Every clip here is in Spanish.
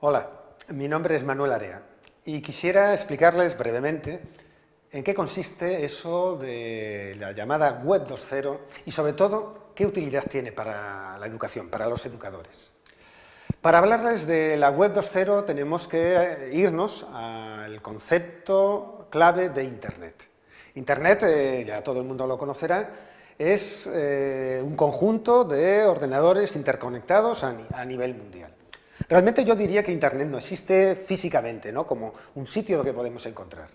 Hola, mi nombre es Manuel Area y quisiera explicarles brevemente en qué consiste eso de la llamada Web 2.0 y sobre todo qué utilidad tiene para la educación, para los educadores. Para hablarles de la Web 2.0 tenemos que irnos al concepto clave de Internet. Internet, ya todo el mundo lo conocerá, es un conjunto de ordenadores interconectados a nivel mundial. Realmente yo diría que Internet no existe físicamente, ¿no?, como un sitio que podemos encontrar.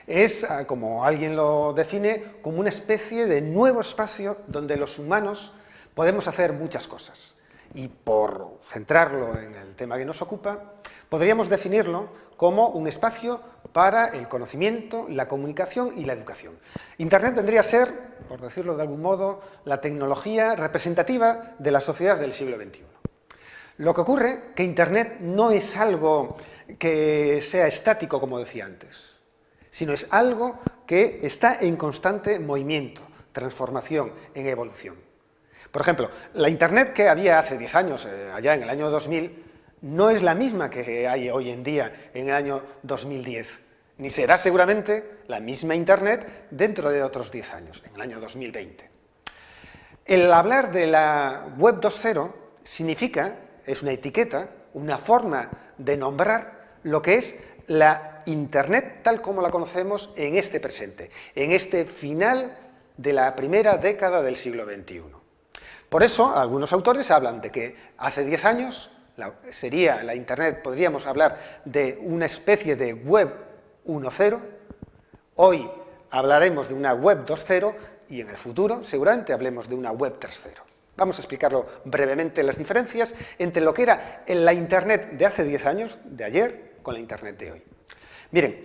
Es, como alguien lo define, como una especie de nuevo espacio donde los humanos podemos hacer muchas cosas. Y por centrarlo en el tema que nos ocupa, podríamos definirlo como un espacio para el conocimiento, la comunicación y la educación. Internet vendría a ser, por decirlo de algún modo, la tecnología representativa de la sociedad del siglo XXI. Lo que ocurre es que Internet no es algo que sea estático, como decía antes, sino es algo que está en constante movimiento, transformación, en evolución. Por ejemplo, la Internet que había hace 10 años, allá en el año 2000, no es la misma que hay hoy en día, en el año 2010, ni será seguramente la misma Internet dentro de otros 10 años, en el año 2020. El hablar de la Web 2.0 significa, es una etiqueta, una forma de nombrar lo que es la Internet tal como la conocemos en este presente, en este final de la primera década del siglo XXI. Por eso, algunos autores hablan de que hace 10 años sería la Internet, podríamos hablar de una especie de Web 1.0, hoy hablaremos de una Web 2.0 y en el futuro seguramente hablemos de una Web 3.0. Vamos a explicarlo brevemente las diferencias entre lo que era la Internet de hace 10 años, de ayer, con la Internet de hoy. Miren,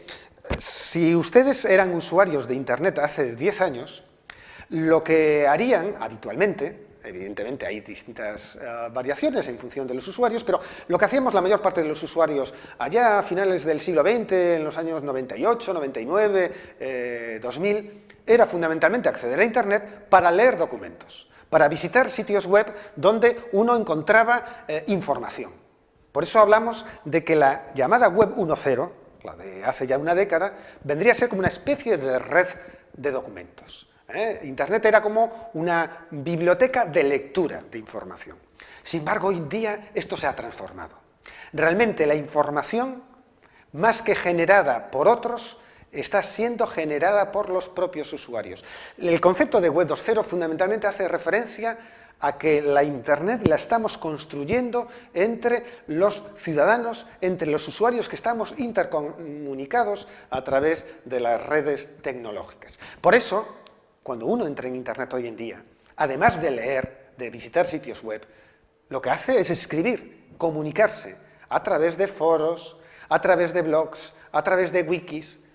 si ustedes eran usuarios de Internet hace 10 años, lo que harían habitualmente, evidentemente hay distintas variaciones en función de los usuarios, pero lo que hacíamos la mayor parte de los usuarios allá a finales del siglo XX, en los años 98, 99, 2000, era fundamentalmente acceder a Internet para leer documentos, para visitar sitios web donde uno encontraba información. Por eso hablamos de que la llamada Web 1.0, la de hace ya una década, vendría a ser como una especie de red de documentos. Internet era como una biblioteca de lectura de información. Sin embargo, hoy en día esto se ha transformado. Realmente la información, más que generada por otros, está siendo generada por los propios usuarios. El concepto de Web 2.0 fundamentalmente hace referencia a que la Internet la estamos construyendo entre los ciudadanos, entre los usuarios que estamos intercomunicados a través de las redes tecnológicas. Por eso, cuando uno entra en Internet hoy en día, además de leer, de visitar sitios web, lo que hace es escribir, comunicarse a través de foros, a través de blogs, a través de wikis.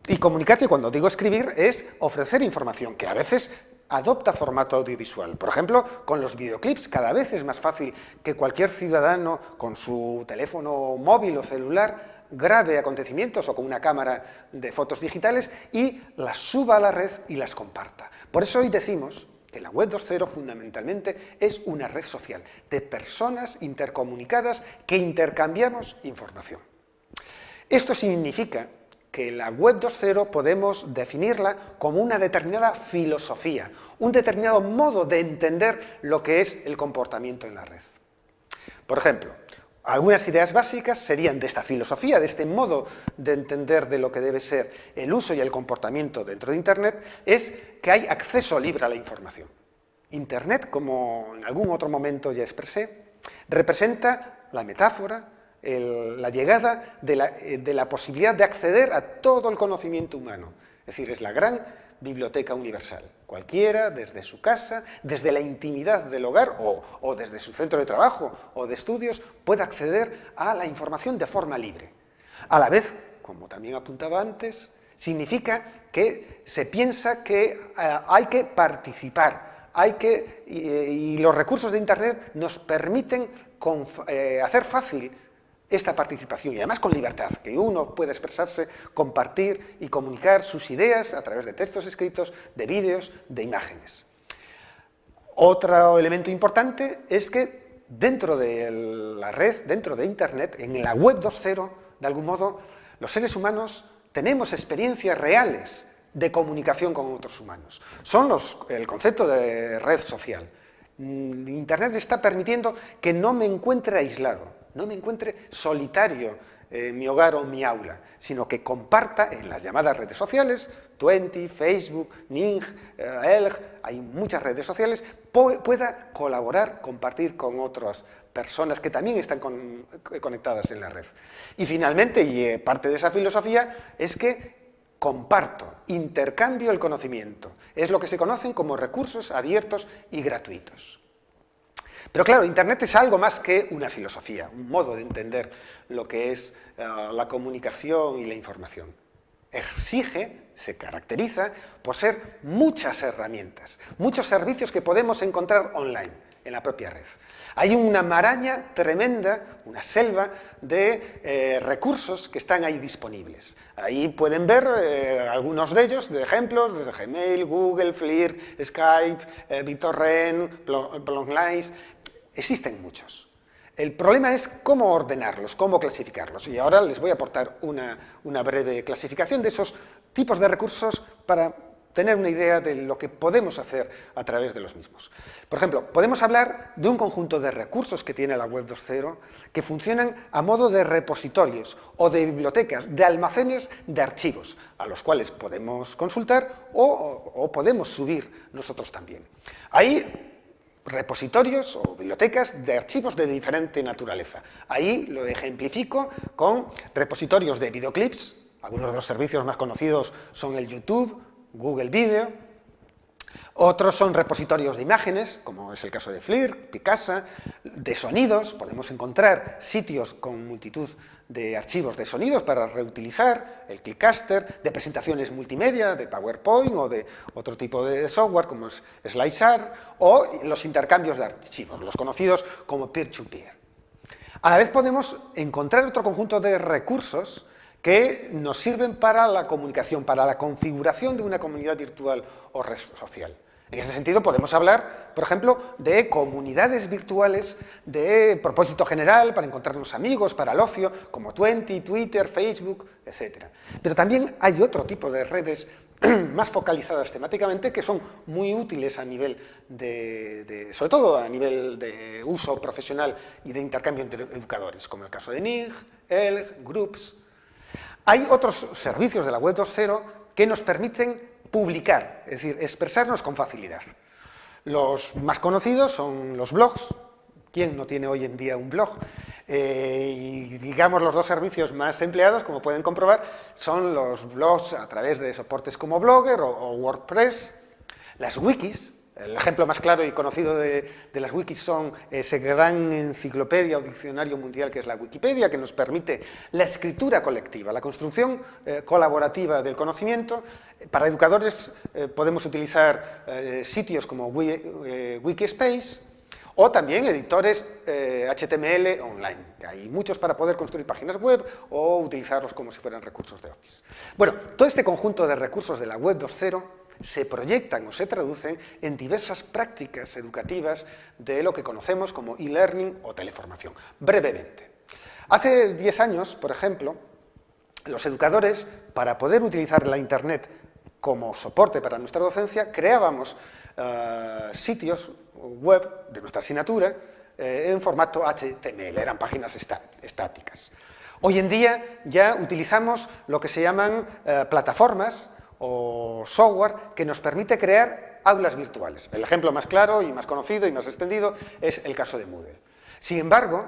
Y comunicarse, cuando digo escribir, es ofrecer información que a veces adopta formato audiovisual. Por ejemplo, con los videoclips, cada vez es más fácil que cualquier ciudadano con su teléfono móvil o celular grabe acontecimientos o con una cámara de fotos digitales y las suba a la red y las comparta. Por eso hoy decimos que la Web 2.0 fundamentalmente es una red social de personas intercomunicadas que intercambiamos información. Esto significa que la Web 2.0 podemos definirla como una determinada filosofía, un determinado modo de entender lo que es el comportamiento en la red. Por ejemplo, algunas ideas básicas serían de esta filosofía, de este modo de entender de lo que debe ser el uso y el comportamiento dentro de Internet, es que hay acceso libre a la información. Internet, como en algún otro momento ya expresé, representa la metáfora, la llegada de la posibilidad de acceder a todo el conocimiento humano. Es decir, es la gran biblioteca universal. Cualquiera, desde su casa, desde la intimidad del hogar o desde su centro de trabajo o de estudios, puede acceder a la información de forma libre. A la vez, como también apuntaba antes, significa que se piensa que hay que participar, y los recursos de Internet nos permiten hacer fácil esta participación y además con libertad, que uno puede expresarse, compartir y comunicar sus ideas a través de textos escritos, de vídeos, de imágenes. Otro elemento importante es que dentro de la red, dentro de Internet, en la web 2.0, de algún modo, los seres humanos tenemos experiencias reales de comunicación con otros humanos. Son el concepto de red social. Internet está permitiendo que no me encuentre aislado, no me encuentre solitario en mi hogar o en mi aula, sino que comparta en las llamadas redes sociales, Twenty, Facebook, Ning, Elg, hay muchas redes sociales, pueda colaborar, compartir con otras personas que también están conectadas en la red. Y finalmente, y parte de esa filosofía, es que comparto, intercambio el conocimiento. Es lo que se conocen como recursos abiertos y gratuitos. Pero claro, Internet es algo más que una filosofía, un modo de entender lo que es la comunicación y la información. Se caracteriza por ser muchas herramientas, muchos servicios que podemos encontrar online, en la propia red. Hay una maraña tremenda, una selva de recursos que están ahí disponibles. Ahí pueden ver algunos de ellos, de ejemplos, desde Gmail, Google, Flickr, Skype, BitTorrent, Blockline. Existen muchos. El problema es cómo ordenarlos, cómo clasificarlos. Y ahora les voy a aportar una breve clasificación de esos tipos de recursos para tener una idea de lo que podemos hacer a través de los mismos. Por ejemplo, podemos hablar de un conjunto de recursos que tiene la web 2.0 que funcionan a modo de repositorios o de bibliotecas, de almacenes de archivos, a los cuales podemos consultar o podemos subir nosotros también. Hay repositorios o bibliotecas de archivos de diferente naturaleza. Ahí lo ejemplifico con repositorios de videoclips. Algunos de los servicios más conocidos son el YouTube, Google Video. Otros son repositorios de imágenes, como es el caso de Flickr, Picasa. De sonidos, podemos encontrar sitios con multitud de archivos de sonidos para reutilizar, el Clickcaster, de presentaciones multimedia, de PowerPoint o de otro tipo de software como es SlideShare, o los intercambios de archivos, los conocidos como peer-to-peer. A la vez podemos encontrar otro conjunto de recursos que nos sirven para la comunicación, para la configuración de una comunidad virtual o red social. En ese sentido podemos hablar, por ejemplo, de comunidades virtuales de propósito general para encontrarnos amigos, para el ocio, como Twenty, Twitter, Facebook, etc. Pero también hay otro tipo de redes más focalizadas temáticamente que son muy útiles a nivel sobre todo a nivel de uso profesional y de intercambio entre educadores, como el caso de Ning, Elg, Groups. Hay otros servicios de la web 2.0 que nos permiten publicar, es decir, expresarnos con facilidad. Los más conocidos son los blogs. ¿Quién no tiene hoy en día un blog? Y digamos los dos servicios más empleados, como pueden comprobar, son los blogs a través de soportes como Blogger o WordPress, las wikis. El ejemplo más claro y conocido de las wikis son esa gran enciclopedia o diccionario mundial que es la Wikipedia, que nos permite la escritura colectiva, la construcción colaborativa del conocimiento. Para educadores podemos utilizar sitios como Wikispace o también editores HTML online, que hay muchos para poder construir páginas web o utilizarlos como si fueran recursos de Office. Bueno, todo este conjunto de recursos de la web 2.0 se proyectan o se traducen en diversas prácticas educativas de lo que conocemos como e-learning o teleformación. Brevemente. Hace 10 años, por ejemplo, los educadores, para poder utilizar la Internet como soporte para nuestra docencia, creábamos sitios web de nuestra asignatura en formato HTML, eran páginas estáticas. Hoy en día ya utilizamos lo que se llaman plataformas o software que nos permite crear aulas virtuales. El ejemplo más claro y más conocido y más extendido es el caso de Moodle. Sin embargo,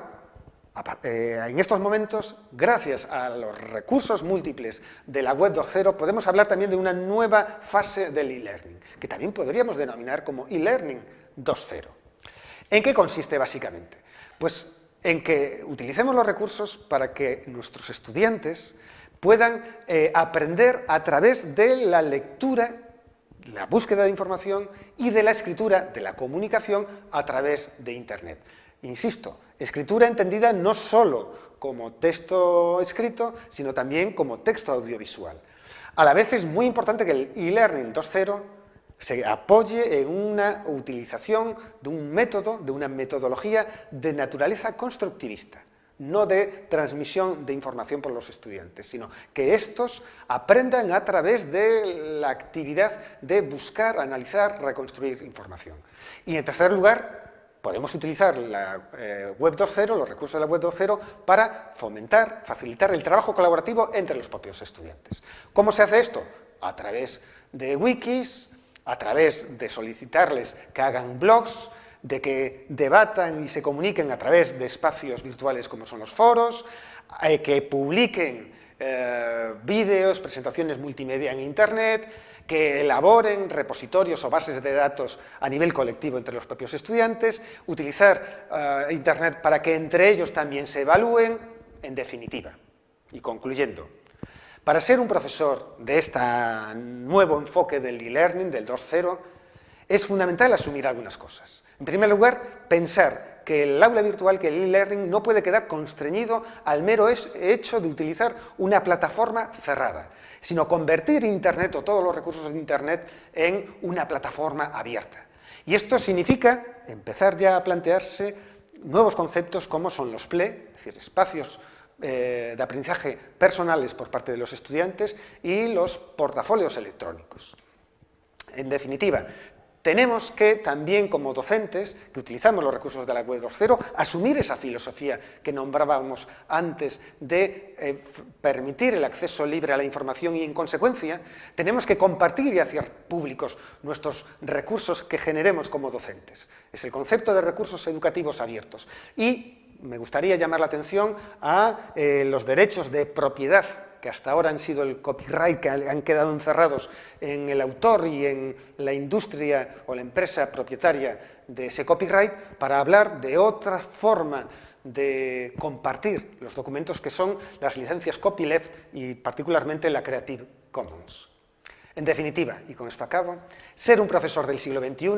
en estos momentos, gracias a los recursos múltiples de la web 2.0, podemos hablar también de una nueva fase del e-learning, que también podríamos denominar como e-learning 2.0. ¿En qué consiste básicamente? Pues en que utilicemos los recursos para que nuestros estudiantes puedan aprender a través de la lectura, la búsqueda de información y de la escritura, de la comunicación a través de Internet. Insisto, escritura entendida no solo como texto escrito, sino también como texto audiovisual. A la vez es muy importante que el e-learning 2.0 se apoye en una utilización de un método, de una metodología de naturaleza constructivista, no de transmisión de información por los estudiantes, sino que estos aprendan a través de la actividad de buscar, analizar, reconstruir información. Y en tercer lugar, podemos utilizar la Web 2.0, los recursos de la Web 2.0, para fomentar, facilitar el trabajo colaborativo entre los propios estudiantes. ¿Cómo se hace esto? A través de wikis, a través de solicitarles que hagan blogs, de que debatan y se comuniquen a través de espacios virtuales como son los foros, que publiquen vídeos, presentaciones multimedia en Internet, que elaboren repositorios o bases de datos a nivel colectivo entre los propios estudiantes, utilizar Internet para que entre ellos también se evalúen, en definitiva. Y concluyendo, para ser un profesor de este nuevo enfoque del e-learning, del 2.0, es fundamental asumir algunas cosas. En primer lugar, pensar que el aula virtual, que el e-learning, no puede quedar constreñido al mero hecho de utilizar una plataforma cerrada, sino convertir Internet o todos los recursos de Internet en una plataforma abierta. Y esto significa empezar ya a plantearse nuevos conceptos como son los PLE, es decir, espacios de aprendizaje personales por parte de los estudiantes, y los portafolios electrónicos. En definitiva, tenemos que también, como docentes, que utilizamos los recursos de la Web 2.0, asumir esa filosofía que nombrábamos antes de permitir el acceso libre a la información y, en consecuencia, tenemos que compartir y hacer públicos nuestros recursos que generemos como docentes. Es el concepto de recursos educativos abiertos. Y me gustaría llamar la atención a los derechos de propiedad que hasta ahora han sido el copyright, que han quedado encerrados en el autor y en la industria o la empresa propietaria de ese copyright, para hablar de otra forma de compartir los documentos que son las licencias copyleft y particularmente la Creative Commons. En definitiva, y con esto acabo, ser un profesor del siglo XXI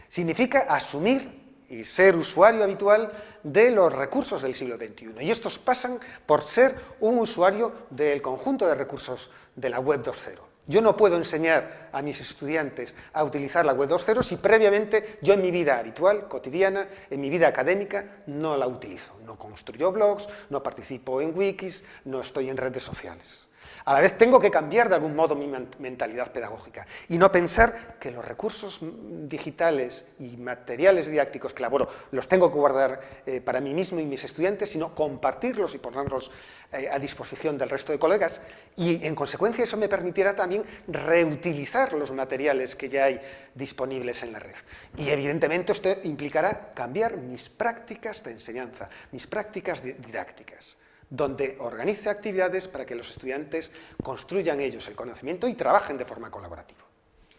significa asumir y ser usuario habitual de los recursos del siglo XXI. Y estos pasan por ser un usuario del conjunto de recursos de la Web 2.0. Yo no puedo enseñar a mis estudiantes a utilizar la Web 2.0 si previamente yo en mi vida habitual, cotidiana, en mi vida académica, no la utilizo. No construyo blogs, no participo en wikis, no estoy en redes sociales. A la vez tengo que cambiar de algún modo mi mentalidad pedagógica y no pensar que los recursos digitales y materiales didácticos que elaboro los tengo que guardar para mí mismo y mis estudiantes, sino compartirlos y ponerlos a disposición del resto de colegas, y en consecuencia eso me permitirá también reutilizar los materiales que ya hay disponibles en la red. Y evidentemente esto implicará cambiar mis prácticas de enseñanza, mis prácticas didácticas, donde organice actividades para que los estudiantes construyan ellos el conocimiento y trabajen de forma colaborativa.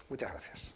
Muchas gracias.